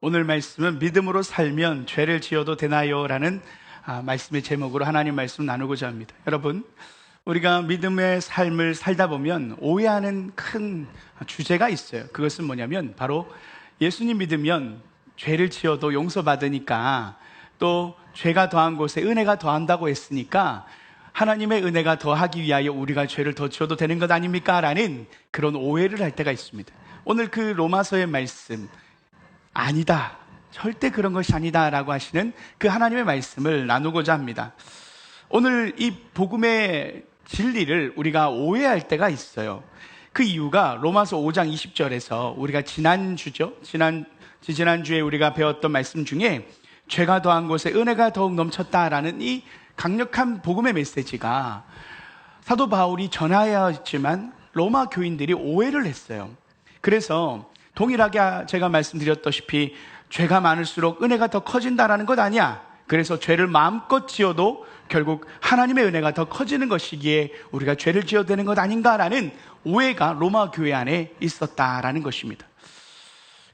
오늘 말씀은 믿음으로 살면 죄를 지어도 되나요? 라는 말씀의 제목으로 하나님 말씀 나누고자 합니다. 여러분, 우리가 믿음의 삶을 살다 보면 오해하는 큰 주제가 있어요. 그것은 뭐냐면 바로 예수님 믿으면 죄를 지어도 용서받으니까, 또 죄가 더한 곳에 은혜가 더한다고 했으니까 하나님의 은혜가 더하기 위하여 우리가 죄를 더 지어도 되는 것 아닙니까? 라는 그런 오해를 할 때가 있습니다. 오늘 그 로마서의 말씀, 아니다, 절대 그런 것이 아니다 라고 하시는 그 하나님의 말씀을 나누고자 합니다. 오늘 이 복음의 진리를 우리가 오해할 때가 있어요. 그 이유가 로마서 5장 20절에서 우리가 지난주에 우리가 배웠던 말씀 중에 죄가 더한 곳에 은혜가 더욱 넘쳤다라는 이 강력한 복음의 메시지가 사도 바울이 전하여야 했지만 로마 교인들이 오해를 했어요. 그래서 동일하게 제가 말씀드렸다시피 죄가 많을수록 은혜가 더 커진다라는 것 아니야, 그래서 죄를 마음껏 지어도 결국 하나님의 은혜가 더 커지는 것이기에 우리가 죄를 지어도 되는 것 아닌가라는 오해가 로마 교회 안에 있었다라는 것입니다.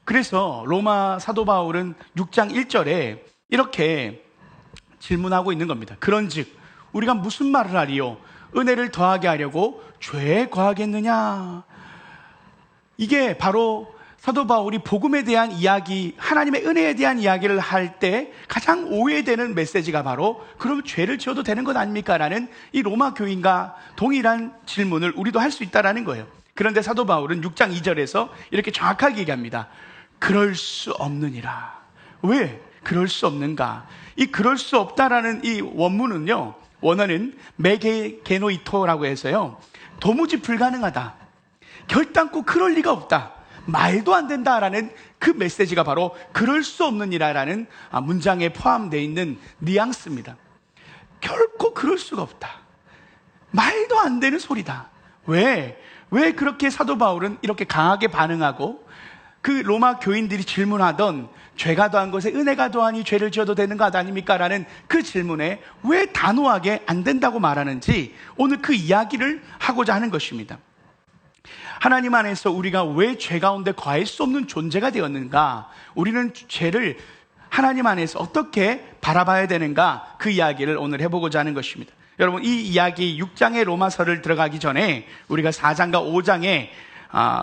그래서 로마 사도 바울은 6장 1절에 이렇게 질문하고 있는 겁니다. 그런즉 우리가 무슨 말을 하리요? 은혜를 더하게 하려고 죄에 거하겠느냐? 이게 바로 사도 바울이 복음에 대한 이야기, 하나님의 은혜에 대한 이야기를 할 때 가장 오해되는 메시지가 바로 그럼 죄를 지어도 되는 것 아닙니까? 라는 이 로마 교인과 동일한 질문을 우리도 할 수 있다는 거예요. 그런데 사도 바울은 6장 2절에서 이렇게 정확하게 얘기합니다. 그럴 수 없느니라. 왜 그럴 수 없는가? 이 그럴 수 없다라는 이 원문은요, 원어는 메게게노이토라고 해서요, 도무지 불가능하다, 결단코 그럴 리가 없다, 말도 안 된다라는 그 메시지가 바로 그럴 수 없느니라라는 문장에 포함되어 있는 뉘앙스입니다. 결코 그럴 수가 없다, 말도 안 되는 소리다. 왜 그렇게 사도 바울은 이렇게 강하게 반응하고 그 로마 교인들이 질문하던 죄가 더한 것에 은혜가 더하니 죄를 지어도 되는 것 아닙니까? 라는 그 질문에 왜 단호하게 안 된다고 말하는지 오늘 그 이야기를 하고자 하는 것입니다. 하나님 안에서 우리가 왜 죄 가운데 거할 수 없는 존재가 되었는가, 우리는 죄를 하나님 안에서 어떻게 바라봐야 되는가, 그 이야기를 오늘 해보고자 하는 것입니다. 여러분, 이 이야기 6장의 로마서를 들어가기 전에 우리가 4장과 5장의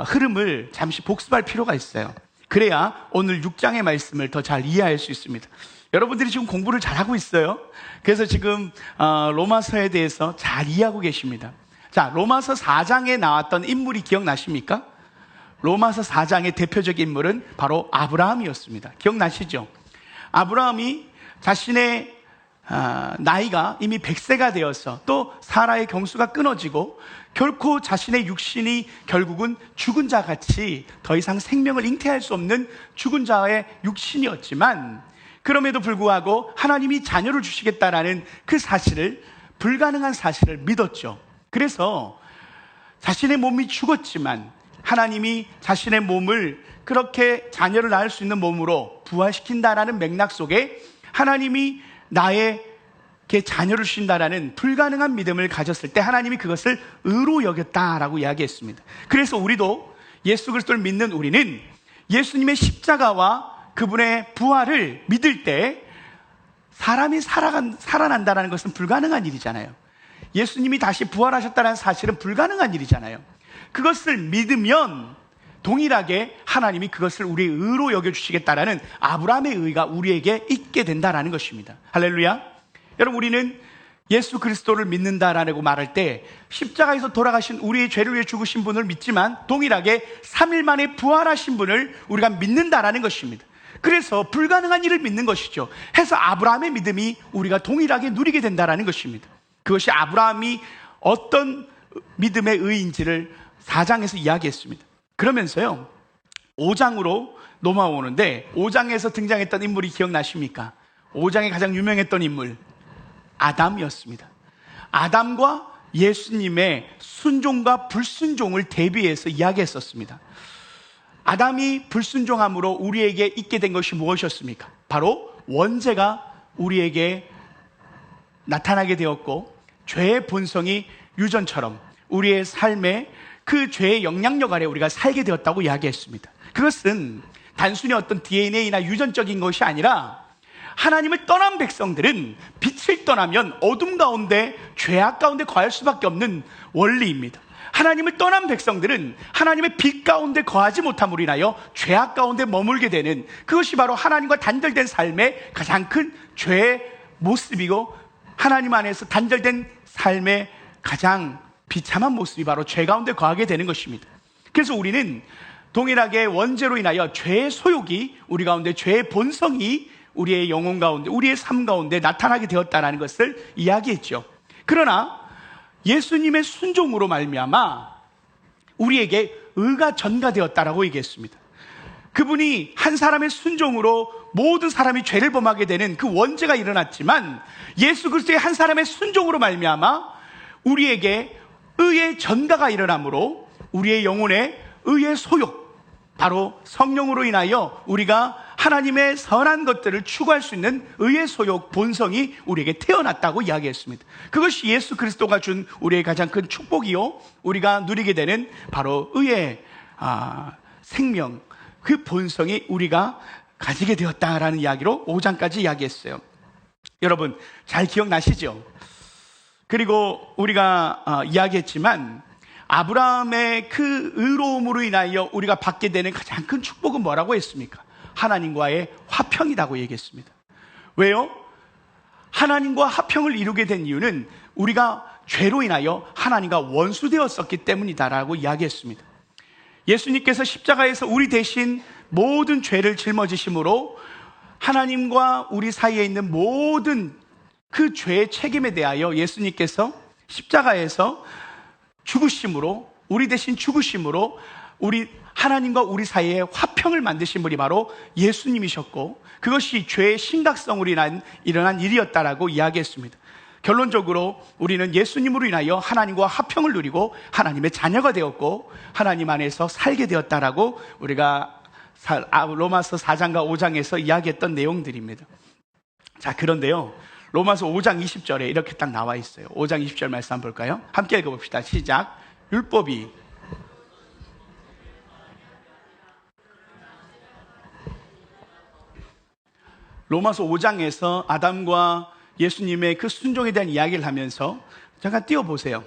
흐름을 잠시 복습할 필요가 있어요. 그래야 오늘 6장의 말씀을 더 잘 이해할 수 있습니다. 여러분들이 지금 공부를 잘하고 있어요. 그래서 지금 로마서에 대해서 잘 이해하고 계십니다. 자, 로마서 4장에 나왔던 인물이 기억나십니까? 로마서 4장의 대표적인 인물은 바로 아브라함이었습니다. 기억나시죠? 아브라함이 자신의 나이가 이미 100세가 되어서 또 사라의 경수가 끊어지고 결코 자신의 육신이 결국은 죽은 자같이 더 이상 생명을 잉태할 수 없는 죽은 자의 육신이었지만, 그럼에도 불구하고 하나님이 자녀를 주시겠다라는 그 사실을, 불가능한 사실을 믿었죠. 그래서 자신의 몸이 죽었지만 하나님이 자신의 몸을 그렇게 자녀를 낳을 수 있는 몸으로 부활시킨다라는 맥락 속에 하나님이 나에게 자녀를 주신다라는 불가능한 믿음을 가졌을 때 하나님이 그것을 의로 여겼다라고 이야기했습니다. 그래서 우리도 예수 그리스도를 믿는 우리는 예수님의 십자가와 그분의 부활을 믿을 때 사람이 살아난다는 것은 불가능한 일이잖아요. 예수님이 다시 부활하셨다는 사실은 불가능한 일이잖아요. 그것을 믿으면 동일하게 하나님이 그것을 우리의 의로 여겨주시겠다라는 아브라함의 의가 우리에게 있게 된다라는 것입니다. 할렐루야. 여러분, 우리는 예수 그리스도를 믿는다라고 말할 때 십자가에서 돌아가신 우리의 죄를 위해 죽으신 분을 믿지만 동일하게 3일 만에 부활하신 분을 우리가 믿는다라는 것입니다. 그래서 불가능한 일을 믿는 것이죠. 해서 아브라함의 믿음이 우리가 동일하게 누리게 된다라는 것입니다. 그것이 아브라함이 어떤 믿음의 의인지를 4장에서 이야기했습니다. 그러면서요, 5장으로 넘어오는데 5장에서 등장했던 인물이 기억나십니까? 5장에 가장 유명했던 인물, 아담이었습니다. 아담과 예수님의 순종과 불순종을 대비해서 이야기했었습니다. 아담이 불순종함으로 우리에게 있게 된 것이 무엇이었습니까? 바로 원죄가 우리에게 나타나게 되었고, 죄의 본성이 유전처럼 우리의 삶에 그 죄의 영향력 아래 우리가 살게 되었다고 이야기했습니다. 그것은 단순히 어떤 DNA나 유전적인 것이 아니라 하나님을 떠난 백성들은 빛을 떠나면 어둠 가운데 죄악 가운데 거할 수밖에 없는 원리입니다. 하나님을 떠난 백성들은 하나님의 빛 가운데 거하지 못함으로 인하여 죄악 가운데 머물게 되는, 그것이 바로 하나님과 단절된 삶의 가장 큰 죄의 모습이고, 하나님 안에서 단절된 삶의 가장 비참한 모습이 바로 죄 가운데 거하게 되는 것입니다. 그래서 우리는 동일하게 원죄로 인하여 죄의 소욕이 우리 가운데, 죄의 본성이 우리의 영혼 가운데, 우리의 삶 가운데 나타나게 되었다는 것을 이야기했죠. 그러나 예수님의 순종으로 말미암아 우리에게 의가 전가되었다라고 얘기했습니다. 그분이 한 사람의 순종으로 모든 사람이 죄를 범하게 되는 그 원죄가 일어났지만, 예수 그리스도의 한 사람의 순종으로 말미암아 우리에게 의의 전가가 일어나므로 우리의 영혼에 의의 소욕, 바로 성령으로 인하여 우리가 하나님의 선한 것들을 추구할 수 있는 의의 소욕, 본성이 우리에게 태어났다고 이야기했습니다. 그것이 예수 그리스도가 준 우리의 가장 큰 축복이요, 우리가 누리게 되는 바로 의의 생명, 그 본성이 우리가 가지게 되었다라는 이야기로 5장까지 이야기했어요. 여러분 잘 기억나시죠? 그리고 우리가 이야기했지만 아브라함의 그 의로움으로 인하여 우리가 받게 되는 가장 큰 축복은 뭐라고 했습니까? 하나님과의 화평이라고 얘기했습니다. 왜요? 하나님과 화평을 이루게 된 이유는 우리가 죄로 인하여 하나님과 원수되었었기 때문이다라고 이야기했습니다. 예수님께서 십자가에서 우리 대신 모든 죄를 짊어지심으로 하나님과 우리 사이에 있는 모든 그 죄의 책임에 대하여 예수님께서 십자가에서 죽으심으로, 우리 대신 죽으심으로 우리 하나님과 우리 사이에 화평을 만드신 분이 바로 예수님이셨고, 그것이 죄의 심각성으로 일어난 일이었다라고 이야기했습니다. 결론적으로 우리는 예수님으로 인하여 하나님과 화평을 누리고 하나님의 자녀가 되었고 하나님 안에서 살게 되었다라고 우리가 로마서 4장과 5장에서 이야기했던 내용들입니다. 자, 그런데요, 로마서 5장 20절에 이렇게 딱 나와 있어요. 5장 20절 말씀 한번 볼까요? 함께 읽어봅시다. 시작. 율법이 로마서 5장에서 아담과 예수님의 그 순종에 대한 이야기를 하면서 잠깐 띄워보세요.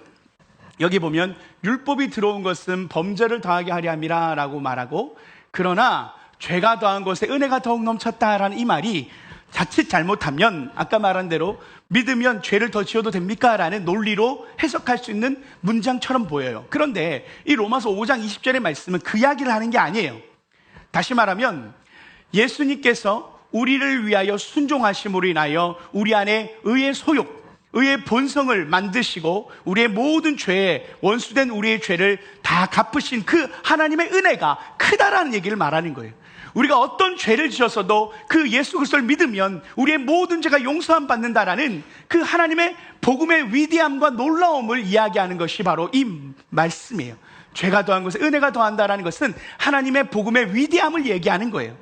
여기 보면 율법이 들어온 것은 범죄를 더하게 하려 함이라 라고 말하고, 그러나 죄가 더한 것에 은혜가 더욱 넘쳤다라는 이 말이 자칫 잘못하면 아까 말한 대로 믿으면 죄를 더 지어도 됩니까? 라는 논리로 해석할 수 있는 문장처럼 보여요. 그런데 이 로마서 5장 20절의 말씀은 그 이야기를 하는 게 아니에요. 다시 말하면 예수님께서 우리를 위하여 순종하심으로 인하여 우리 안에 의의 소욕, 의의 본성을 만드시고 우리의 모든 죄에, 원수된 우리의 죄를 다 갚으신 그 하나님의 은혜가 크다라는 얘기를 말하는 거예요. 우리가 어떤 죄를 지었어도 그 예수 그리스도를 믿으면 우리의 모든 죄가 용서함 받는다라는 그 하나님의 복음의 위대함과 놀라움을 이야기하는 것이 바로 이 말씀이에요. 죄가 더한 것에 은혜가 더한다라는 것은 하나님의 복음의 위대함을 얘기하는 거예요.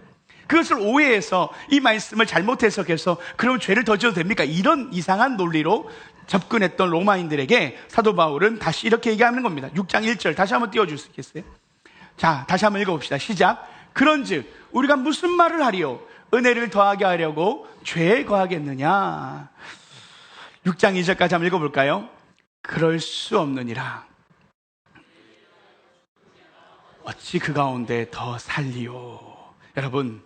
그것을 오해해서 이 말씀을 잘못 해석해서 그럼 죄를 더 지어도 됩니까? 이런 이상한 논리로 접근했던 로마인들에게 사도 바울은 다시 이렇게 얘기하는 겁니다. 6장 1절 다시 한번 띄워줄 수 있겠어요? 자, 다시 한번 읽어봅시다. 시작. 그런즉 우리가 무슨 말을 하리요? 은혜를 더하게 하려고 죄에 거하겠느냐? 6장 2절까지 한번 읽어볼까요? 그럴 수 없느니라. 어찌 그 가운데 더 살리요? 여러분,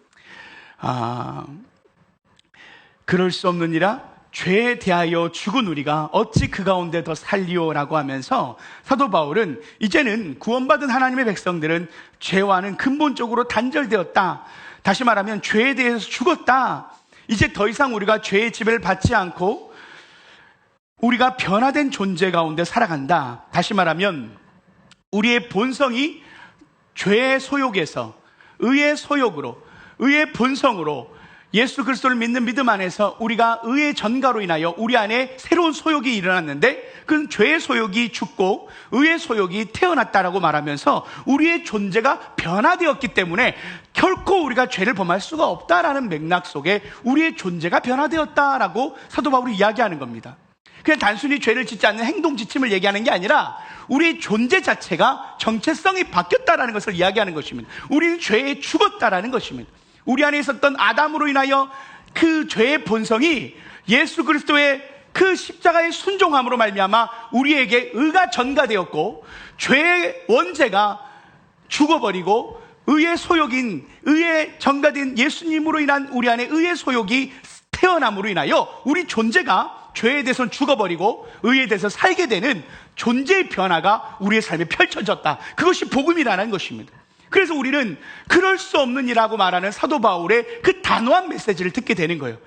그럴 수 없느니라, 죄에 대하여 죽은 우리가 어찌 그 가운데 더 살리오라고 하면서 사도 바울은 이제는 구원받은 하나님의 백성들은 죄와는 근본적으로 단절되었다. 다시 말하면 죄에 대해서 죽었다. 이제 더 이상 우리가 죄의 지배를 받지 않고 우리가 변화된 존재 가운데 살아간다. 다시 말하면 우리의 본성이 죄의 소욕에서 의의 소욕으로, 의의 본성으로 예수 그리스도를 믿는 믿음 안에서 우리가 의의 전가로 인하여 우리 안에 새로운 소욕이 일어났는데 그 죄의 소욕이 죽고 의의 소욕이 태어났다라고 말하면서 우리의 존재가 변화되었기 때문에 결코 우리가 죄를 범할 수가 없다라는 맥락 속에 우리의 존재가 변화되었다라고 사도 바울이 이야기하는 겁니다. 그냥 단순히 죄를 짓지 않는 행동 지침을 얘기하는 게 아니라 우리의 존재 자체가 정체성이 바뀌었다라는 것을 이야기하는 것입니다. 우리는 죄에 죽었다라는 것입니다. 우리 안에 있었던 아담으로 인하여 그 죄의 본성이 예수 그리스도의 그 십자가의 순종함으로 말미암아 우리에게 의가 전가되었고, 죄의 원죄가 죽어버리고 의의 소욕인, 의의 전가된 예수님으로 인한 우리 안에 의의 소욕이 태어남으로 인하여 우리 존재가 죄에 대해서는 죽어버리고 의에 대해서 살게 되는 존재의 변화가 우리의 삶에 펼쳐졌다. 그것이 복음이라는 것입니다. 그래서 우리는 그럴 수 없는 일이라고 말하는 사도 바울의 그 단호한 메시지를 듣게 되는 거예요.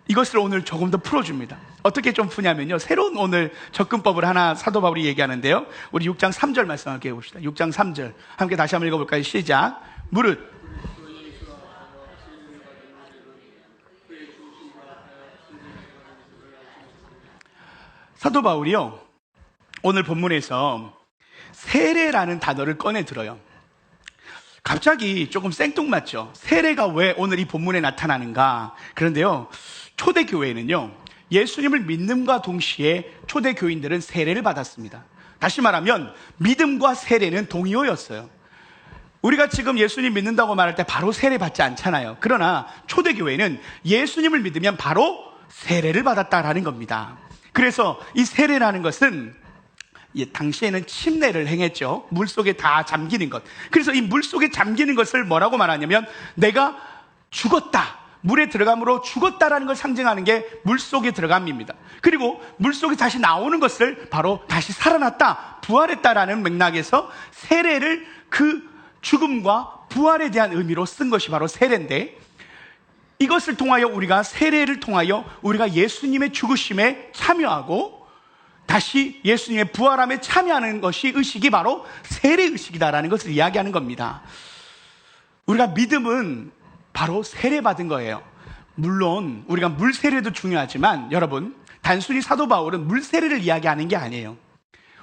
이것을 오늘 조금 더 풀어줍니다. 어떻게 좀 푸냐면요, 새로운 오늘 접근법을 하나 사도 바울이 얘기하는데요, 우리 6장 3절 말씀 함께 해봅시다. 6장 3절 함께 다시 한번 읽어볼까요? 시작. 무릇 사도 바울이요, 오늘 본문에서 세례라는 단어를 꺼내 들어요. 갑자기 조금 생뚱맞죠? 세례가 왜 오늘 이 본문에 나타나는가? 그런데요, 초대교회는요, 예수님을 믿음과 동시에 초대교인들은 세례를 받았습니다. 다시 말하면 믿음과 세례는 동의어였어요. 우리가 지금 예수님 믿는다고 말할 때 바로 세례 받지 않잖아요. 그러나 초대교회는 예수님을 믿으면 바로 세례를 받았다라는 겁니다. 그래서 이 세례라는 것은 당시에는 침례를 행했죠. 물속에 다 잠기는 것. 그래서 이 물속에 잠기는 것을 뭐라고 말하냐면, 내가 죽었다, 물에 들어감으로 죽었다라는 걸 상징하는 게 물속에 들어감입니다. 그리고 물속에 다시 나오는 것을 바로 다시 살아났다, 부활했다라는 맥락에서 세례를 그 죽음과 부활에 대한 의미로 쓴 것이 바로 세례인데, 이것을 통하여 우리가 세례를 통하여 우리가 예수님의 죽으심에 참여하고 다시 예수님의 부활함에 참여하는 것이 의식이 바로 세례의식이다라는 것을 이야기하는 겁니다. 우리가 믿음은 바로 세례받은 거예요. 물론 우리가 물세례도 중요하지만 여러분, 단순히 사도 바울은 물세례를 이야기하는 게 아니에요.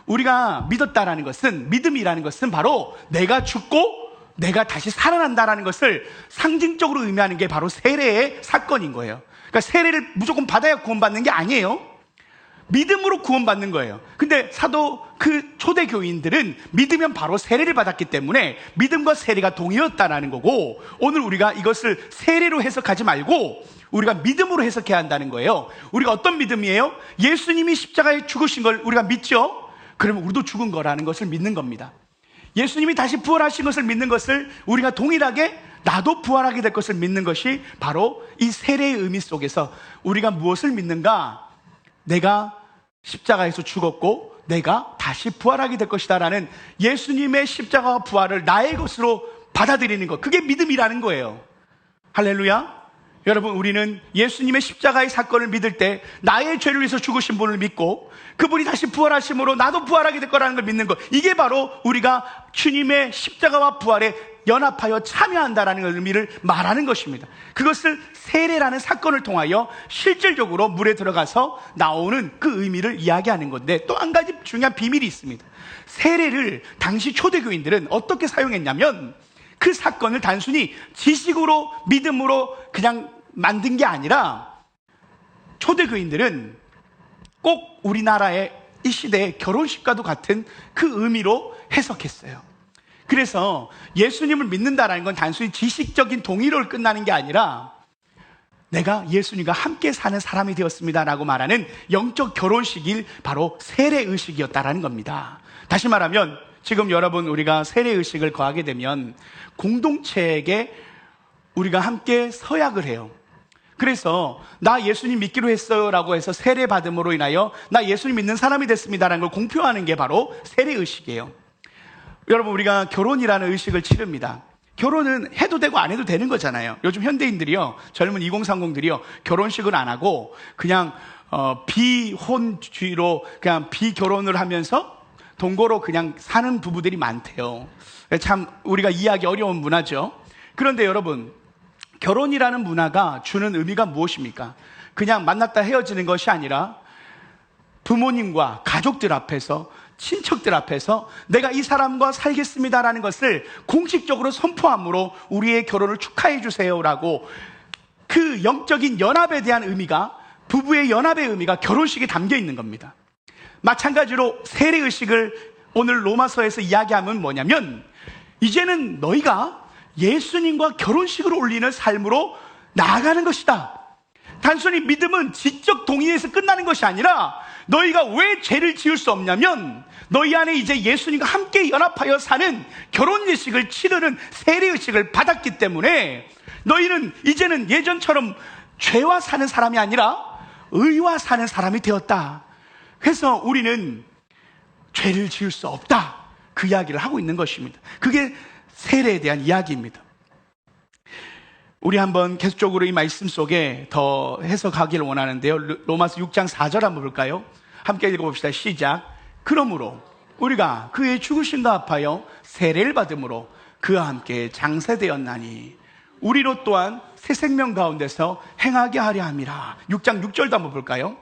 우리가 믿었다라는 것은, 믿음이라는 것은 바로 내가 죽고 내가 다시 살아난다라는 것을 상징적으로 의미하는 게 바로 세례의 사건인 거예요. 그러니까 세례를 무조건 받아야 구원받는 게 아니에요. 믿음으로 구원받는 거예요. 근데 그 초대교인들은 믿으면 바로 세례를 받았기 때문에 믿음과 세례가 동의였다라는 거고, 오늘 우리가 이것을 세례로 해석하지 말고 우리가 믿음으로 해석해야 한다는 거예요. 우리가 어떤 믿음이에요? 예수님이 십자가에 죽으신 걸 우리가 믿죠? 그러면 우리도 죽은 거라는 것을 믿는 겁니다. 예수님이 다시 부활하신 것을 믿는 것을 우리가 동일하게 나도 부활하게 될 것을 믿는 것이 바로 이 세례의 의미 속에서 우리가 무엇을 믿는가? 내가 십자가에서 죽었고 내가 다시 부활하게 될 것이다 라는 예수님의 십자가와 부활을 나의 것으로 받아들이는 것, 그게 믿음이라는 거예요. 할렐루야. 여러분, 우리는 예수님의 십자가의 사건을 믿을 때 나의 죄를 위해서 죽으신 분을 믿고 그분이 다시 부활하심으로 나도 부활하게 될 거라는 걸 믿는 것, 이게 바로 우리가 주님의 십자가와 부활에 연합하여 참여한다라는 의미를 말하는 것입니다. 그것을 세례라는 사건을 통하여 실질적으로 물에 들어가서 나오는 그 의미를 이야기하는 건데, 또 한 가지 중요한 비밀이 있습니다. 세례를 당시 초대교인들은 어떻게 사용했냐면, 그 사건을 단순히 지식으로 믿음으로 그냥 만든 게 아니라 초대교인들은 꼭 우리나라의 이 시대의 결혼식과도 같은 그 의미로 해석했어요. 그래서 예수님을 믿는다라는 건 단순히 지식적인 동의로 끝나는 게 아니라 내가 예수님과 함께 사는 사람이 되었습니다라고 말하는 영적 결혼식이 바로 세례의식이었다라는 겁니다. 다시 말하면 지금 여러분, 우리가 세례의식을 거하게 되면 공동체에게 우리가 함께 서약을 해요. 그래서 나 예수님 믿기로 했어요 라고 해서 세례 받음으로 인하여 나 예수님 믿는 사람이 됐습니다라는 걸 공표하는 게 바로 세례의식이에요. 여러분, 우리가 결혼이라는 의식을 치릅니다. 결혼은 해도 되고 안 해도 되는 거잖아요. 요즘 현대인들이요, 젊은 2030들이요, 결혼식을 안 하고 그냥 비혼주의로 그냥 비결혼을 하면서 동거로 그냥 사는 부부들이 많대요. 참 우리가 이해하기 어려운 문화죠. 그런데 여러분, 결혼이라는 문화가 주는 의미가 무엇입니까? 그냥 만났다 헤어지는 것이 아니라 부모님과 가족들 앞에서, 친척들 앞에서 내가 이 사람과 살겠습니다라는 것을 공식적으로 선포함으로 우리의 결혼을 축하해 주세요라고, 그 영적인 연합에 대한 의미가 부부의 연합의 의미가 결혼식에 담겨 있는 겁니다. 마찬가지로 세례의식을 오늘 로마서에서 이야기하면 뭐냐면, 이제는 너희가 예수님과 결혼식을 올리는 삶으로 나아가는 것이다. 단순히 믿음은 지적 동의에서 끝나는 것이 아니라, 너희가 왜 죄를 지을 수 없냐면, 너희 안에 이제 예수님과 함께 연합하여 사는 결혼 예식을 치르는 세례의식을 받았기 때문에 너희는 이제는 예전처럼 죄와 사는 사람이 아니라 의와 사는 사람이 되었다. 그래서 우리는 죄를 지을 수 없다, 그 이야기를 하고 있는 것입니다. 그게 세례에 대한 이야기입니다. 우리 한번 계속적으로 이 말씀 속에 더 해석하기를 원하는데요. 로마서 6장 4절 한번 볼까요? 함께 읽어봅시다. 시작. 그러므로 우리가 그의 죽으심과 합하여 세례를 받음으로 그와 함께 장세되었나니 우리로 또한 새 생명 가운데서 행하게 하려 함이라. 6장 6절도 한번 볼까요?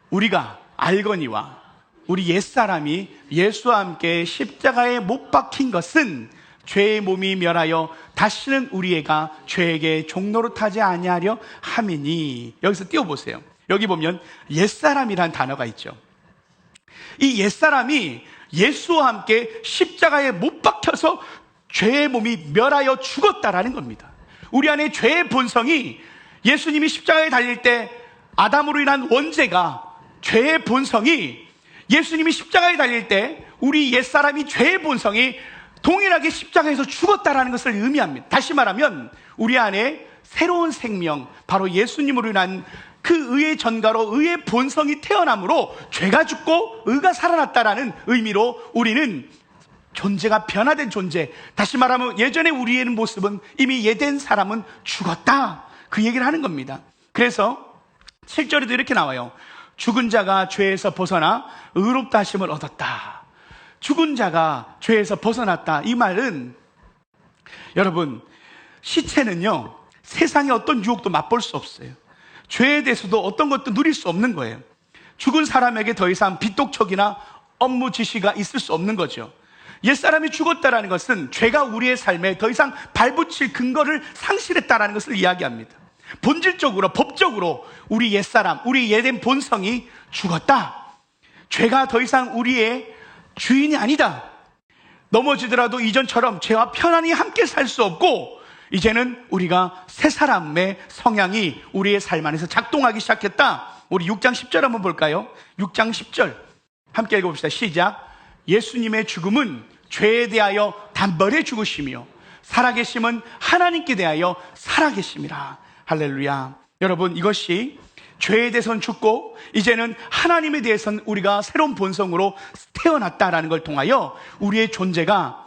우리가 알거니와 우리 옛사람이 예수와 함께 십자가에 못 박힌 것은 죄의 몸이 멸하여 다시는 우리애가 죄에게 종노릇하지 아니하려 함이니. 여기서 띄워보세요. 여기 보면 옛사람이란 단어가 있죠. 이 옛사람이 예수와 함께 십자가에 못 박혀서 죄의 몸이 멸하여 죽었다라는 겁니다. 우리 안에 죄의 본성이, 예수님이 십자가에 달릴 때 아담으로 인한 원죄가, 죄의 본성이 예수님이 십자가에 달릴 때 우리 옛사람이 죄의 본성이 동일하게 십자가에서 죽었다라는 것을 의미합니다. 다시 말하면 우리 안에 새로운 생명, 바로 예수님으로 인한 그 의의 전가로 의의 본성이 태어남으로 죄가 죽고 의가 살아났다라는 의미로 우리는 존재가 변화된 존재, 다시 말하면 예전에 우리의 모습은 이미 예된 사람은 죽었다, 그 얘기를 하는 겁니다. 그래서 7절에도 이렇게 나와요. 죽은 자가 죄에서 벗어나 의롭다 하심을 얻었다. 죽은 자가 죄에서 벗어났다. 이 말은, 여러분, 시체는요 세상의 어떤 유혹도 맛볼 수 없어요. 죄에 대해서도 어떤 것도 누릴 수 없는 거예요. 죽은 사람에게 더 이상 빚독촉이나 업무 지시가 있을 수 없는 거죠. 옛사람이 죽었다라는 것은 죄가 우리의 삶에 더 이상 발붙일 근거를 상실했다라는 것을 이야기합니다. 본질적으로, 법적으로 우리 옛사람, 우리 예된 본성이 죽었다. 죄가 더 이상 우리의 주인이 아니다. 넘어지더라도 이전처럼 죄와 편안히 함께 살 수 없고, 이제는 우리가 새 사람의 성향이 우리의 삶 안에서 작동하기 시작했다. 우리 6장 10절 한번 볼까요? 6장 10절 함께 읽어봅시다. 시작. 예수님의 죽음은 죄에 대하여 단번에 죽으시며 살아계심은 하나님께 대하여 살아계심이라. 할렐루야. 여러분, 이것이 죄에 대해서는 죽고 이제는 하나님에 대해서는 우리가 새로운 본성으로 태어났다라는 걸 통하여 우리의 존재가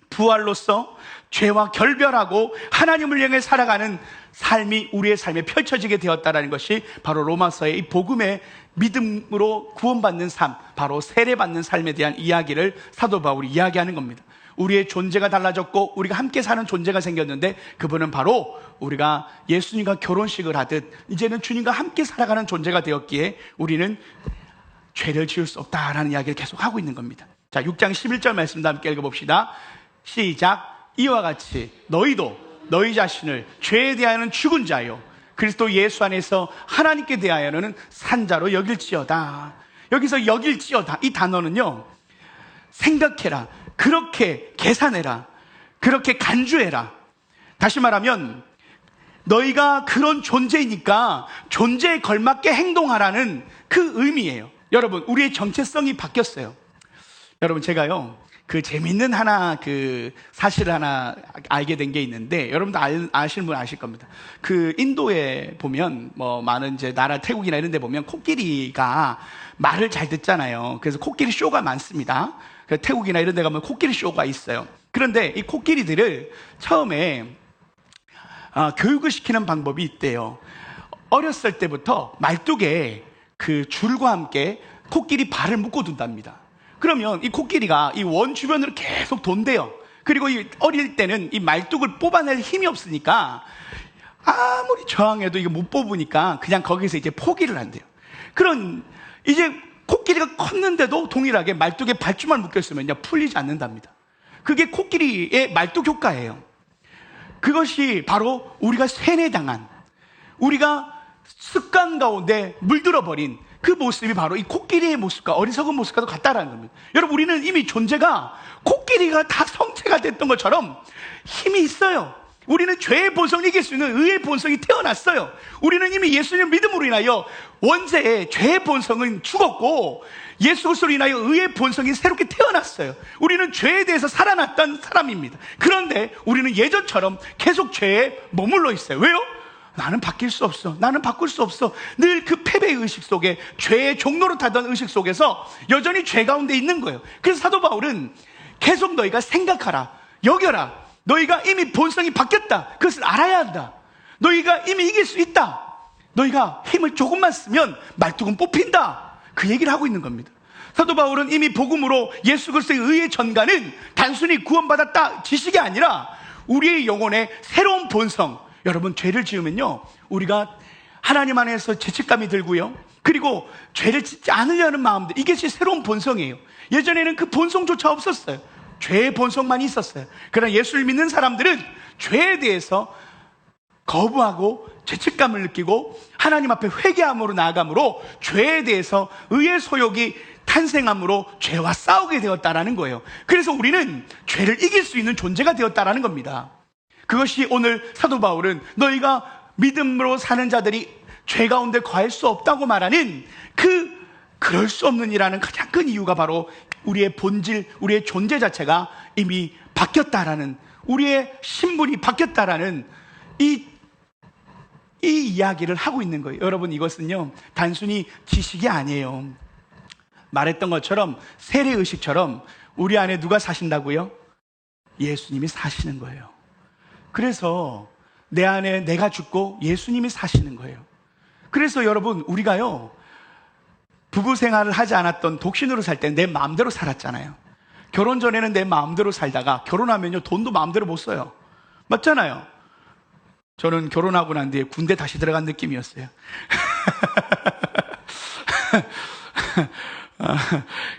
부활로서 죄와 결별하고 하나님을 향해 살아가는 삶이 우리의 삶에 펼쳐지게 되었다라는 것이 바로 로마서의 이 복음의 믿음으로 구원받는 삶, 바로 세례받는 삶에 대한 이야기를 사도 바울이 이야기하는 겁니다. 우리의 존재가 달라졌고 우리가 함께 사는 존재가 생겼는데, 그분은 바로 우리가 예수님과 결혼식을 하듯 이제는 주님과 함께 살아가는 존재가 되었기에 우리는 죄를 지을 수 없다라는 이야기를 계속 하고 있는 겁니다. 자, 6장 11절 말씀도 함께 읽어봅시다. 시작. 이와 같이 너희도 너희 자신을 죄에 대하여는 죽은 자요 그리스도 예수 안에서 하나님께 대하여는 산 자로 여길지어다. 여기서 여길지어다, 이 단어는요, 생각해라, 그렇게 계산해라, 그렇게 간주해라. 다시 말하면 너희가 그런 존재이니까 존재에 걸맞게 행동하라는 그 의미예요. 여러분, 우리의 정체성이 바뀌었어요. 여러분, 제가요 그 재밌는 그 사실을 하나 알게 된 게 있는데, 여러분도 아시는 분 아실 겁니다. 그 인도에 보면 많은 이제 나라 태국이나 이런 데 보면 코끼리가 말을 잘 듣잖아요. 그래서 코끼리 쇼가 많습니다. 태국이나 이런 데 가면 코끼리 쇼가 있어요. 그런데 이 코끼리들을 처음에 교육을 시키는 방법이 있대요. 어렸을 때부터 말뚝에 그 줄과 함께 코끼리 발을 묶어둔답니다. 그러면 이 코끼리가 이 원 주변으로 계속 돈대요. 그리고 이 어릴 때는 이 말뚝을 뽑아낼 힘이 없으니까 아무리 저항해도 이거 못 뽑으니까 그냥 거기서 이제 포기를 한대요. 그런 이제 코끼리가 컸는데도 동일하게 말뚝에 발주만 묶였으면 풀리지 않는답니다. 그게 코끼리의 말뚝 효과예요. 그것이 바로 우리가 세뇌당한, 우리가 습관 가운데 물들어 버린 그 모습이 바로 이 코끼리의 모습과 어리석은 모습과도 같다라는 겁니다. 여러분, 우리는 이미 존재가 코끼리가 다 성체가 됐던 것처럼 힘이 있어요. 우리는 죄의 본성을 이길 수 있는 의의 본성이 태어났어요. 우리는 이미 예수님을 믿음으로 인하여 원죄의 죄의 본성은 죽었고 예수 그리스도로 인하여 의의 본성이 새롭게 태어났어요. 우리는 죄에 대해서 살아났던 사람입니다. 그런데 우리는 예전처럼 계속 죄에 머물러 있어요. 왜요? 나는 바뀔 수 없어. 나는 바꿀 수 없어. 늘 그 패배의 의식 속에, 죄의 종로로 타던 의식 속에서 여전히 죄 가운데 있는 거예요. 그래서 사도 바울은 계속 너희가 생각하라, 여겨라. 너희가 이미 본성이 바뀌었다. 그것을 알아야 한다. 너희가 이미 이길 수 있다. 너희가 힘을 조금만 쓰면 말뚝은 뽑힌다. 그 얘기를 하고 있는 겁니다. 사도 바울은 이미 복음으로 예수 그리스도의 의의 전가는 단순히 구원받았다 지식이 아니라 우리의 영혼의 새로운 본성. 여러분, 죄를 지으면요, 우리가 하나님 안에서 죄책감이 들고요, 그리고 죄를 짓지 않으려는 마음들, 이것이 새로운 본성이에요. 예전에는 그 본성조차 없었어요. 죄의 본성만 있었어요. 그러나 예수를 믿는 사람들은 죄에 대해서 거부하고 죄책감을 느끼고 하나님 앞에 회개함으로 나아감으로 죄에 대해서 의의 소욕이 탄생함으로 죄와 싸우게 되었다라는 거예요. 그래서 우리는 죄를 이길 수 있는 존재가 되었다라는 겁니다. 그것이 오늘 사도 바울은 너희가 믿음으로 사는 자들이 죄 가운데 거할 수 없다고 말하는 그럴 수 없는 이라는 가장 큰 이유가 바로 우리의 본질, 우리의 존재 자체가 이미 바뀌었다라는, 우리의 신분이 바뀌었다라는 이 이야기를 하고 있는 거예요. 여러분, 이것은요, 단순히 지식이 아니에요. 말했던 것처럼 세례의식처럼 우리 안에 누가 사신다고요? 예수님이 사시는 거예요. 그래서 내 안에 내가 죽고 예수님이 사시는 거예요. 그래서 여러분, 우리가요, 부부 생활을 하지 않았던 독신으로 살 때 내 마음대로 살았잖아요. 결혼 전에는 내 마음대로 살다가 결혼하면요, 돈도 마음대로 못 써요. 맞잖아요. 저는 결혼하고 난 뒤에 군대 다시 들어간 느낌이었어요.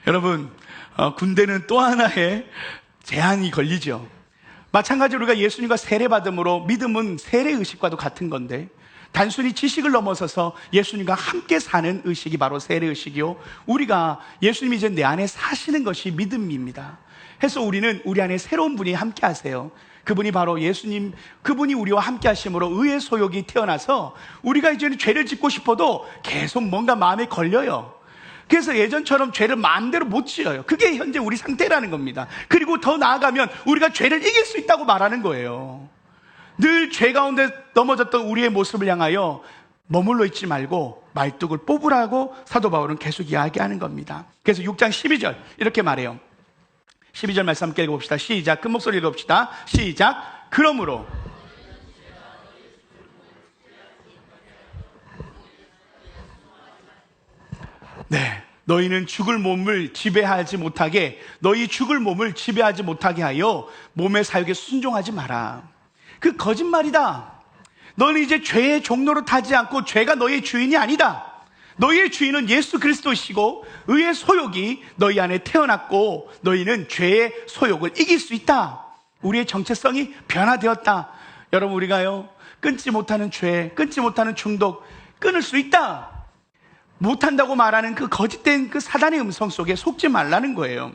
여러분, 군대는 또 하나의 제한이 걸리죠. 마찬가지로 우리가 예수님과 세례받음으로, 믿음은 세례의식과도 같은 건데 단순히 지식을 넘어서서 예수님과 함께 사는 의식이 바로 세례의식이요, 우리가 예수님이 이제 내 안에 사시는 것이 믿음입니다. 해서 우리는 우리 안에 새로운 분이 함께 하세요. 그분이 바로 예수님, 그분이 우리와 함께 하심으로 의의 소욕이 태어나서 우리가 이제는 죄를 짓고 싶어도 계속 뭔가 마음에 걸려요. 그래서 예전처럼 죄를 마음대로 못 지어요. 그게 현재 우리 상태라는 겁니다. 그리고 더 나아가면 우리가 죄를 이길 수 있다고 말하는 거예요. 늘 죄 가운데 넘어졌던 우리의 모습을 향하여 머물러 있지 말고 말뚝을 뽑으라고 사도 바울은 계속 이야기하는 겁니다. 그래서 6장 12절 이렇게 말해요. 12절 말씀 함께 읽어봅시다. 시작. 큰 목소리 읽어봅시다. 시작. 그러므로 네, 너희는 죽을 몸을 지배하지 못하게, 너희 죽을 몸을 지배하지 못하게 하여 몸의 사욕에 순종하지 마라. 그 거짓말이다. 너는 이제 죄의 종로로 타지 않고 죄가 너희의 주인이 아니다. 너희의 주인은 예수 그리스도시고 의의 소욕이 너희 안에 태어났고 너희는 죄의 소욕을 이길 수 있다. 우리의 정체성이 변화되었다. 여러분, 우리가요, 끊지 못하는 죄, 끊지 못하는 중독, 끊을 수 있다. 못한다고 말하는 그 거짓된 그 사단의 음성 속에 속지 말라는 거예요.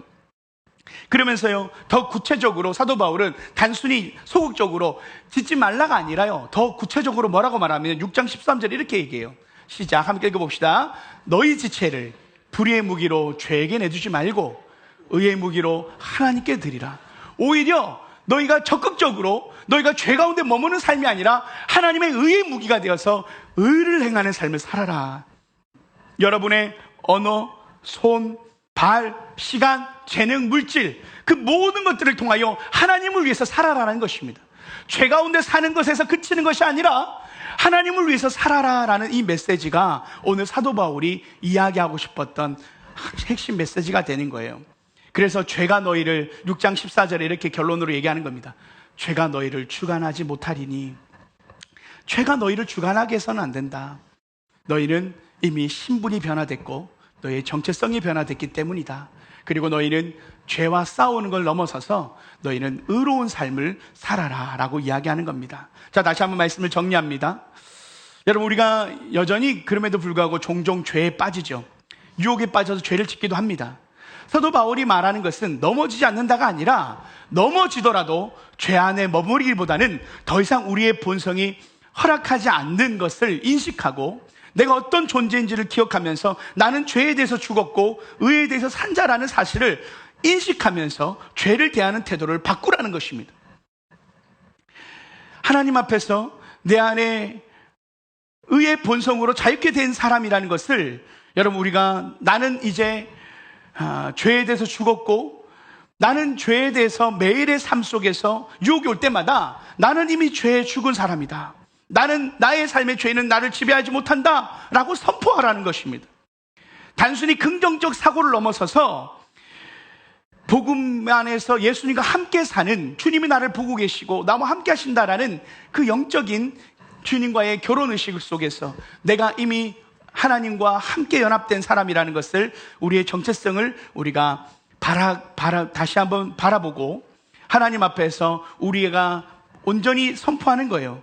그러면서요, 더 구체적으로 사도 바울은 단순히 소극적으로 짓지 말라가 아니라요, 더 구체적으로 뭐라고 말하면 6장 13절 이렇게 얘기해요. 시작. 함께 읽어봅시다. 너희 지체를 불의의 무기로 죄에게 내주지 말고 의의 무기로 하나님께 드리라. 오히려 너희가 적극적으로 너희가 죄 가운데 머무는 삶이 아니라 하나님의 의의 무기가 되어서 의를 행하는 삶을 살아라. 여러분의 언어, 손, 발, 시간, 재능, 물질, 그 모든 것들을 통하여 하나님을 위해서 살아라는 것입니다. 죄 가운데 사는 것에서 그치는 것이 아니라 하나님을 위해서 살아라라는 이 메시지가 오늘 사도 바울이 이야기하고 싶었던 핵심 메시지가 되는 거예요. 그래서 죄가 너희를 6장 14절에 이렇게 결론으로 얘기하는 겁니다. 죄가 너희를 주관하지 못하리니, 죄가 너희를 주관하게 해서는 안 된다. 너희는 이미 신분이 변화됐고 너희의 정체성이 변화됐기 때문이다. 그리고 너희는 죄와 싸우는 걸 넘어서서 너희는 의로운 삶을 살아라 라고 이야기하는 겁니다. 자, 다시 한번 말씀을 정리합니다. 여러분, 우리가 여전히 그럼에도 불구하고 종종 죄에 빠지죠. 유혹에 빠져서 죄를 짓기도 합니다. 사도 바울이 말하는 것은 넘어지지 않는다가 아니라 넘어지더라도 죄 안에 머무르기보다는 더 이상 우리의 본성이 허락하지 않는 것을 인식하고 내가 어떤 존재인지를 기억하면서 나는 죄에 대해서 죽었고 의에 대해서 산 자라는 사실을 인식하면서 죄를 대하는 태도를 바꾸라는 것입니다. 하나님 앞에서 내 안에 의의 본성으로 자유케 된 사람이라는 것을 여러분, 우리가 나는 이제 죄에 대해서 죽었고 나는 죄에 대해서 매일의 삶 속에서 유혹이 올 때마다 나는 이미 죄에 죽은 사람이다. 나는 나의 삶의 죄는 나를 지배하지 못한다 라고 선포하라는 것입니다. 단순히 긍정적 사고를 넘어서서 복음 안에서 예수님과 함께 사는, 주님이 나를 보고 계시고 나와 함께 하신다라는 그 영적인 주님과의 결혼의식 속에서 내가 이미 하나님과 함께 연합된 사람이라는 것을, 우리의 정체성을 우리가 다시 한번 바라보고 하나님 앞에서 우리가 온전히 선포하는 거예요.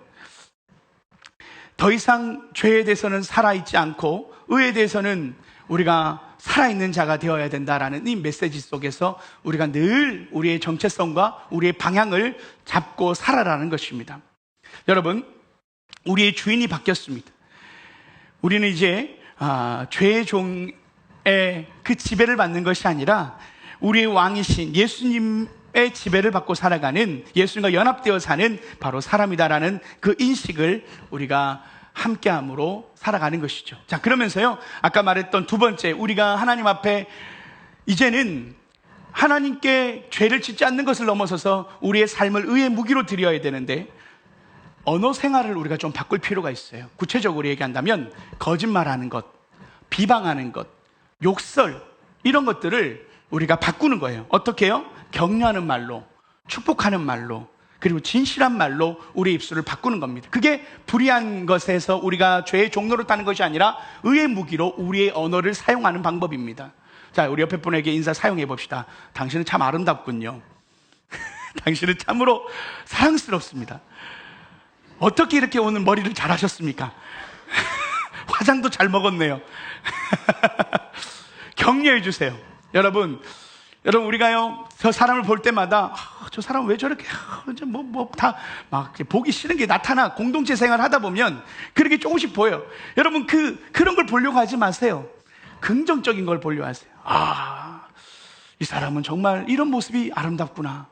더 이상 죄에 대해서는 살아있지 않고 의에 대해서는 우리가 살아있는 자가 되어야 된다라는 이 메시지 속에서 우리가 늘 우리의 정체성과 우리의 방향을 잡고 살아라는 것입니다. 여러분, 우리의 주인이 바뀌었습니다. 우리는 이제 죄의 종의 그 지배를 받는 것이 아니라 우리의 왕이신 예수님의 지배를 받고 살아가는, 예수님과 연합되어 사는 바로 사람이다라는 그 인식을 우리가 함께함으로 살아가는 것이죠. 자, 그러면서요, 아까 말했던 두 번째, 우리가 하나님 앞에 이제는 하나님께 죄를 짓지 않는 것을 넘어서서 우리의 삶을 의의 무기로 드려야 되는데, 언어 생활을 우리가 좀 바꿀 필요가 있어요. 구체적으로 얘기한다면 거짓말하는 것, 비방하는 것, 욕설, 이런 것들을 우리가 바꾸는 거예요. 어떻게 해요? 격려하는 말로, 축복하는 말로, 그리고 진실한 말로 우리의 입술을 바꾸는 겁니다. 그게 불의한 것에서 우리가 죄의 종로로 따는 것이 아니라 의의 무기로 우리의 언어를 사용하는 방법입니다. 자, 우리 옆에 분에게 인사 사용해 봅시다. 당신은 참 아름답군요. 당신은 참으로 사랑스럽습니다. 어떻게 이렇게 오늘 머리를 잘 하셨습니까? 화장도 잘 먹었네요. 격려해 주세요. 여러분, 우리가요, 저 사람을 볼 때마다 저 사람 왜 저렇게 다 막 보기 싫은 게 나타나. 공동체 생활 하다 보면 그렇게 조금씩 보여요. 여러분, 그런 걸 보려고 하지 마세요. 긍정적인 걸 보려고 하세요. 이 사람은 정말 이런 모습이 아름답구나.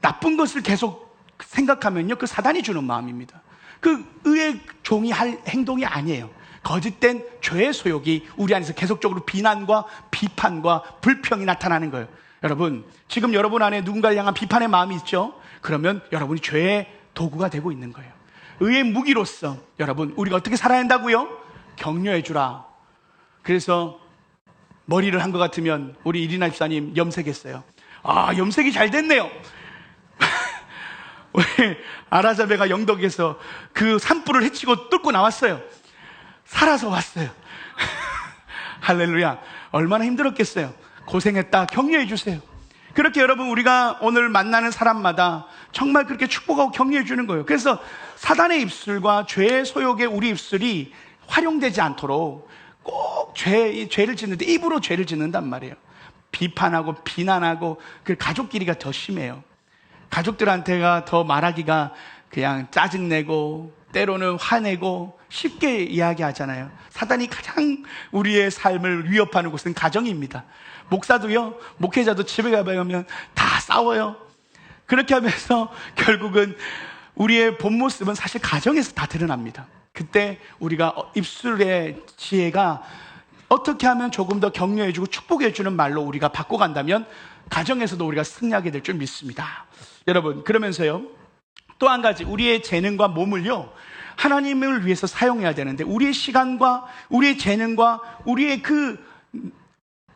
나쁜 것을 계속 생각하면요, 그 사단이 주는 마음입니다. 그 의의 종이 할 행동이 아니에요. 거짓된 죄의 소욕이 우리 안에서 계속적으로 비난과 비판과 불평이 나타나는 거예요. 여러분, 지금 여러분 안에 누군가를 향한 비판의 마음이 있죠? 그러면 여러분이 죄의 도구가 되고 있는 거예요. 의의 무기로서 여러분, 우리가 어떻게 살아야 한다고요? 격려해 주라. 그래서 머리를 한 것 같으면 우리 이리나 집사님 염색했어요. 염색이 잘 됐네요. 우리 아라자베가 영덕에서 그 산불을 헤치고 뚫고 나왔어요. 살아서 왔어요. 할렐루야. 얼마나 힘들었겠어요. 고생했다. 격려해 주세요. 그렇게 여러분, 우리가 오늘 만나는 사람마다 정말 그렇게 축복하고 격려해 주는 거예요. 그래서 사단의 입술과 죄의 소욕에 우리 입술이 활용되지 않도록 꼭 죄를 짓는데 입으로 죄를 짓는단 말이에요. 비판하고 비난하고, 그 가족끼리가 더 심해요. 가족들한테가 더 말하기가 그냥 짜증내고 때로는 화내고 쉽게 이야기하잖아요. 사단이 가장 우리의 삶을 위협하는 곳은 가정입니다. 목사도요, 목회자도 집에 가면 다 싸워요. 그렇게 하면서 결국은 우리의 본 모습은 사실 가정에서 다 드러납니다. 그때 우리가 입술의 지혜가 어떻게 하면 조금 더 격려해주고 축복해주는 말로 우리가 바꿔간다면 가정에서도 우리가 승리하게 될 줄 믿습니다. 여러분, 그러면서요, 또 한 가지, 우리의 재능과 몸을요, 하나님을 위해서 사용해야 되는데, 우리의 시간과 우리의 재능과 우리의 그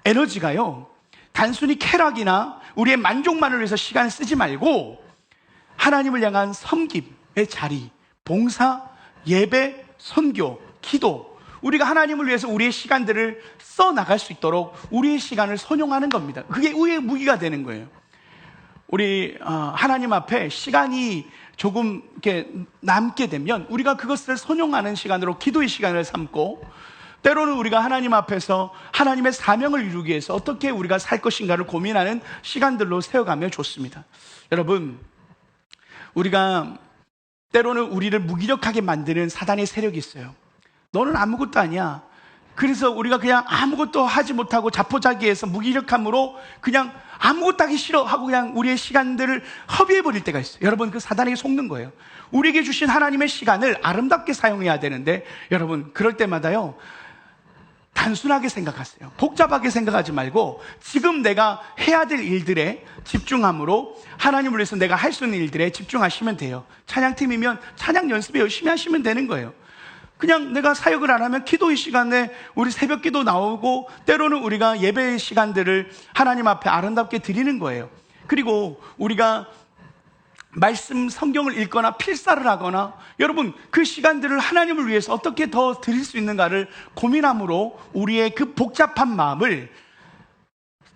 에너지가요, 단순히 쾌락이나 우리의 만족만을 위해서 시간을 쓰지 말고 하나님을 향한 섬김의 자리, 봉사, 예배, 선교, 기도, 우리가 하나님을 위해서 우리의 시간들을 써나갈 수 있도록 우리의 시간을 선용하는 겁니다. 그게 의의 무기가 되는 거예요. 우리 하나님 앞에 시간이 조금 이렇게 남게 되면 우리가 그것을 선용하는 시간으로 기도의 시간을 삼고, 때로는 우리가 하나님 앞에서 하나님의 사명을 이루기 위해서 어떻게 우리가 살 것인가를 고민하는 시간들로 세워가면 좋습니다. 여러분, 우리가 때로는 우리를 무기력하게 만드는 사단의 세력이 있어요. 너는 아무것도 아니야. 그래서 우리가 그냥 아무것도 하지 못하고 자포자기해서 무기력함으로 그냥 아무것도 하기 싫어 하고 그냥 우리의 시간들을 허비해버릴 때가 있어요. 여러분, 그 사단에게 속는 거예요. 우리에게 주신 하나님의 시간을 아름답게 사용해야 되는데, 여러분, 그럴 때마다요, 단순하게 생각하세요. 복잡하게 생각하지 말고 지금 내가 해야 될 일들에 집중함으로 하나님을 위해서 내가 할 수 있는 일들에 집중하시면 돼요. 찬양팀이면 찬양 연습에 열심히 하시면 되는 거예요. 그냥 내가 사역을 안 하면 기도의 시간에 우리 새벽 기도 나오고, 때로는 우리가 예배의 시간들을 하나님 앞에 아름답게 드리는 거예요. 그리고 우리가 말씀 성경을 읽거나 필사를 하거나, 여러분 그 시간들을 하나님을 위해서 어떻게 더 드릴 수 있는가를 고민함으로 우리의 그 복잡한 마음을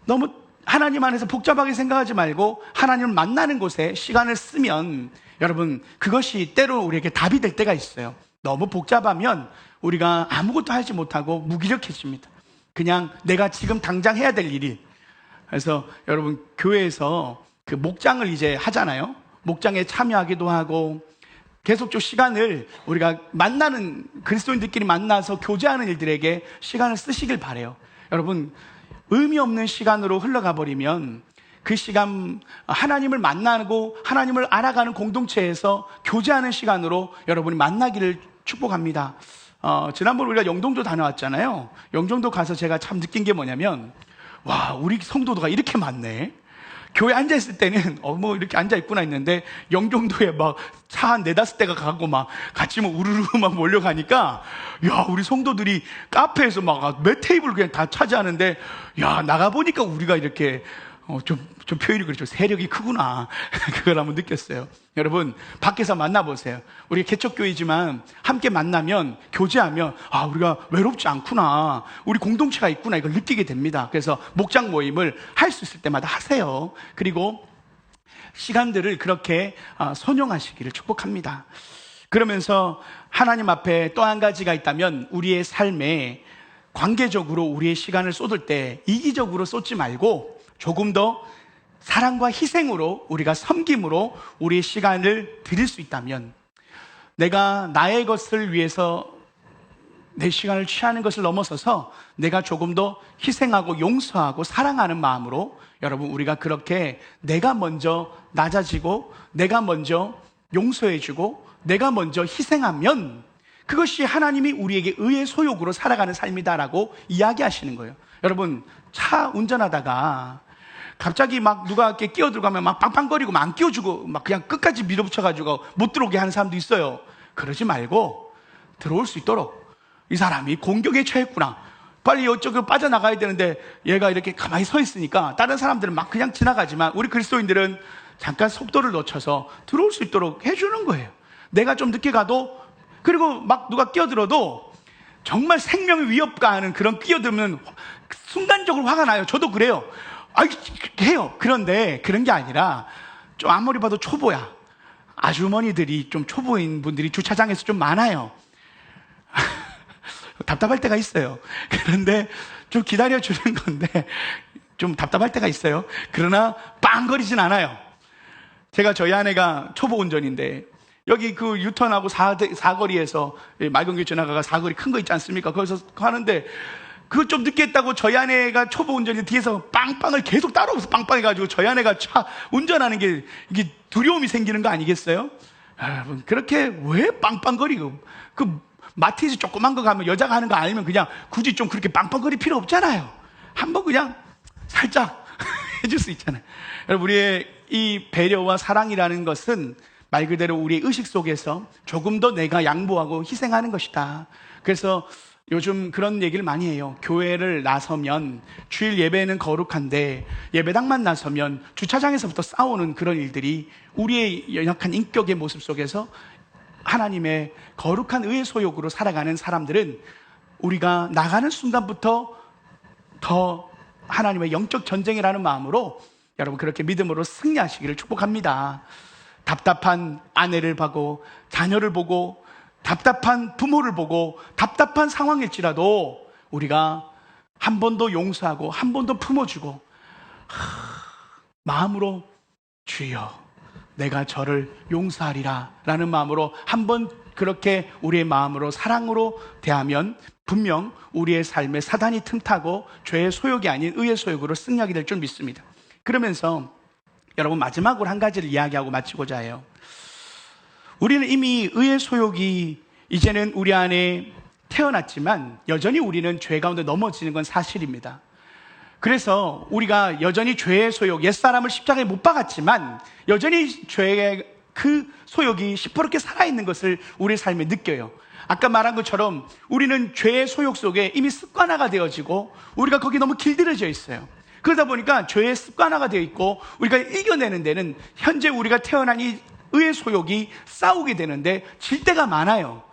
너무 하나님 안에서 복잡하게 생각하지 말고 하나님을 만나는 곳에 시간을 쓰면, 여러분 그것이 때로 우리에게 답이 될 때가 있어요. 너무 복잡하면 우리가 아무것도 하지 못하고 무기력해집니다. 그냥 내가 지금 당장 해야 될 일이. 그래서 여러분, 교회에서 그 목장을 이제 하잖아요. 목장에 참여하기도 하고 계속 시간을 우리가 만나는, 그리스도인들끼리 만나서 교제하는 일들에게 시간을 쓰시길 바라요. 여러분, 의미 없는 시간으로 흘러가 버리면 그 시간 하나님을 만나고 하나님을 알아가는 공동체에서 교제하는 시간으로 여러분이 만나기를 축복합니다. 지난번 우리가 영종도 다녀왔잖아요. 영종도 가서 제가 참 느낀 게 뭐냐면, 와, 우리 성도가 이렇게 많네. 교회 앉아있을 때는 뭐 이렇게 앉아있구나 했는데, 영종도에 막 차 한 4-5대가 가고 막 같이 뭐 우르르 막 몰려가니까, 야, 우리 성도들이 카페에서 막 몇 테이블 그냥 다 차지하는데, 야, 나가보니까 우리가 이렇게 좀 표현이 그렇죠. 세력이 크구나. 그걸 한번 느꼈어요. 여러분, 밖에서 만나보세요. 우리 개척교회지만 함께 만나면, 교제하면, 아, 우리가 외롭지 않구나. 우리 공동체가 있구나. 이걸 느끼게 됩니다. 그래서 목장 모임을 할 수 있을 때마다 하세요. 그리고 시간들을 그렇게 선용하시기를 축복합니다. 그러면서 하나님 앞에 또 한 가지가 있다면, 우리의 삶에 관계적으로 우리의 시간을 쏟을 때 이기적으로 쏟지 말고 조금 더 사랑과 희생으로, 우리가 섬김으로 우리의 시간을 드릴 수 있다면, 내가 나의 것을 위해서 내 시간을 취하는 것을 넘어서서 내가 조금 더 희생하고 용서하고 사랑하는 마음으로, 여러분 우리가 그렇게 내가 먼저 낮아지고 내가 먼저 용서해주고 내가 먼저 희생하면 그것이 하나님이 우리에게 의의 소욕으로 살아가는 삶이다라고 이야기하시는 거예요. 여러분, 차 운전하다가 갑자기 막 누가 이렇게 끼어들어가면 막 빵빵거리고 막 안 끼워주고 막 그냥 끝까지 밀어붙여가지고 못 들어오게 하는 사람도 있어요. 그러지 말고 들어올 수 있도록, 이 사람이 공격에 처했구나, 빨리 이쪽으로 빠져나가야 되는데 얘가 이렇게 가만히 서 있으니까 다른 사람들은 막 그냥 지나가지만 우리 그리스도인들은 잠깐 속도를 늦춰서 들어올 수 있도록 해주는 거예요. 내가 좀 늦게 가도, 그리고 막 누가 끼어들어도 정말 생명의 위협가 하는 그런 끼어들면 순간적으로 화가 나요. 저도 그래요. 해요. 그런데 그런 게 아니라, 좀 아무리 봐도 초보야. 아주머니들이 좀 초보인 분들이 주차장에서 좀 많아요. 답답할 때가 있어요. 그런데 좀 기다려주는 건데 좀 답답할 때가 있어요. 그러나 빵거리진 않아요. 제가, 저희 아내가 초보 운전인데 여기 그 유턴하고 사거리에서 맑은 길 지나가가 사거리 큰 거 있지 않습니까? 거기서 하는데 그거 좀 늦게 했다고 저희 아내가 초보 운전이 뒤에서 빵빵을 계속 따라오면서 빵빵해가지고 저희 아내가 차 운전하는 게 이게 두려움이 생기는 거 아니겠어요? 여러분, 그렇게 왜 빵빵거리고, 그 마티즈 조그만 거 가면 여자가 하는 거 아니면 그냥 굳이 좀 그렇게 빵빵거릴 필요 없잖아요. 한번 그냥 살짝 해줄 수 있잖아요. 여러분, 우리의 이 배려와 사랑이라는 것은 말 그대로 우리의 의식 속에서 조금 더 내가 양보하고 희생하는 것이다. 그래서 요즘 그런 얘기를 많이 해요. 교회를 나서면 주일 예배는 거룩한데 예배당만 나서면 주차장에서부터 싸우는 그런 일들이 우리의 연약한 인격의 모습 속에서 하나님의 거룩한 의의 소욕으로 살아가는 사람들은 우리가 나가는 순간부터 더 하나님의 영적 전쟁이라는 마음으로 여러분 그렇게 믿음으로 승리하시기를 축복합니다. 답답한 아내를 보고 자녀를 보고 답답한 부모를 보고 답답한 상황일지라도 우리가 한 번 더 용서하고 한 번 더 품어주고 마음으로 주여 내가 저를 용서하리라 라는 마음으로 한번 그렇게 우리의 마음으로 사랑으로 대하면 분명 우리의 삶에 사단이 틈타고 죄의 소욕이 아닌 의의 소욕으로 승리하게 될 줄 믿습니다. 그러면서 여러분 마지막으로 한 가지를 이야기하고 마치고자 해요. 우리는 이미 의의 소욕이 이제는 우리 안에 태어났지만 여전히 우리는 죄 가운데 넘어지는 건 사실입니다. 그래서 우리가 여전히 죄의 소욕, 옛사람을 십자가에 못 박았지만 여전히 죄의 그 소욕이 시퍼렇게 살아있는 것을 우리의 삶에 느껴요. 아까 말한 것처럼 우리는 죄의 소욕 속에 이미 습관화가 되어지고 우리가 거기 너무 길들여져 있어요. 그러다 보니까 죄의 습관화가 되어 있고 우리가 이겨내는 데는 현재 우리가 태어난 이 의의 소욕이 싸우게 되는데 질 때가 많아요.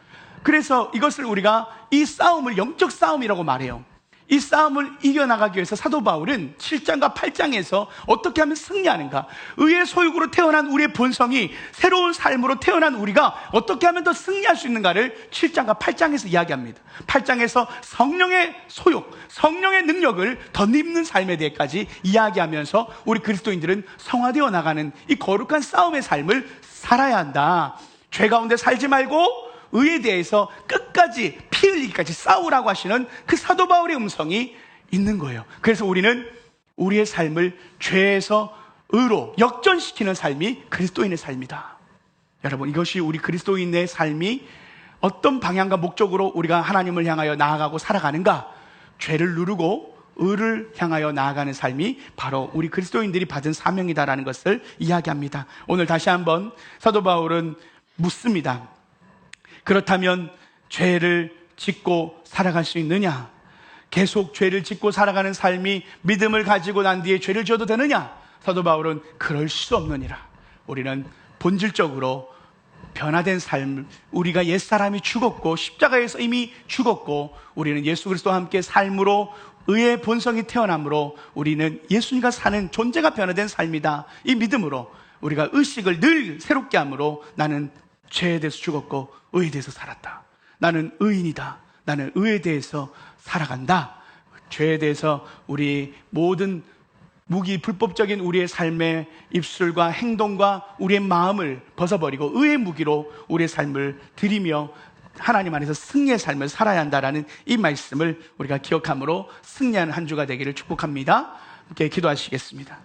그래서 이것을 우리가 이 싸움을 영적 싸움이라고 말해요. 이 싸움을 이겨나가기 위해서 사도 바울은 7장과 8장에서 어떻게 하면 승리하는가, 의의 소욕으로 태어난 우리의 본성이 새로운 삶으로 태어난 우리가 어떻게 하면 더 승리할 수 있는가를 7장과 8장에서 이야기합니다. 8장에서 성령의 소욕, 성령의 능력을 덧입는 삶에 대해까지 이야기하면서 우리 그리스도인들은 성화되어 나가는 이 거룩한 싸움의 삶을 살아야 한다. 죄 가운데 살지 말고 의에 대해서 끝까지 피 흘리기까지 싸우라고 하시는 그 사도 바울의 음성이 있는 거예요. 그래서 우리는 우리의 삶을 죄에서 의로 역전시키는 삶이 그리스도인의 삶이다. 여러분 이것이 우리 그리스도인의 삶이 어떤 방향과 목적으로 우리가 하나님을 향하여 나아가고 살아가는가, 죄를 누르고 의를 향하여 나아가는 삶이 바로 우리 그리스도인들이 받은 사명이다라는 것을 이야기합니다. 오늘 다시 한번 사도 바울은 묻습니다. 그렇다면 죄를 짓고 살아갈 수 있느냐? 계속 죄를 짓고 살아가는 삶이 믿음을 가지고 난 뒤에 죄를 지어도 되느냐? 사도 바울은 그럴 수 없느니라. 우리는 본질적으로 변화된 삶, 우리가 옛사람이 죽었고 십자가에서 이미 죽었고 우리는 예수 그리스도와 함께 삶으로 의의 본성이 태어나므로 우리는 예수님과 사는 존재가 변화된 삶이다. 이 믿음으로 우리가 의식을 늘 새롭게 함으로 나는 죄에 대해서 죽었고 의에 대해서 살았다. 나는 의인이다. 나는 의에 대해서 살아간다. 죄에 대해서 우리 모든 불법적인 우리의 삶의 입술과 행동과 우리의 마음을 벗어버리고 의의 무기로 우리의 삶을 드리며 하나님 안에서 승리의 삶을 살아야 한다라는 이 말씀을 우리가 기억함으로 승리하는 한 주가 되기를 축복합니다. 함께 기도하시겠습니다.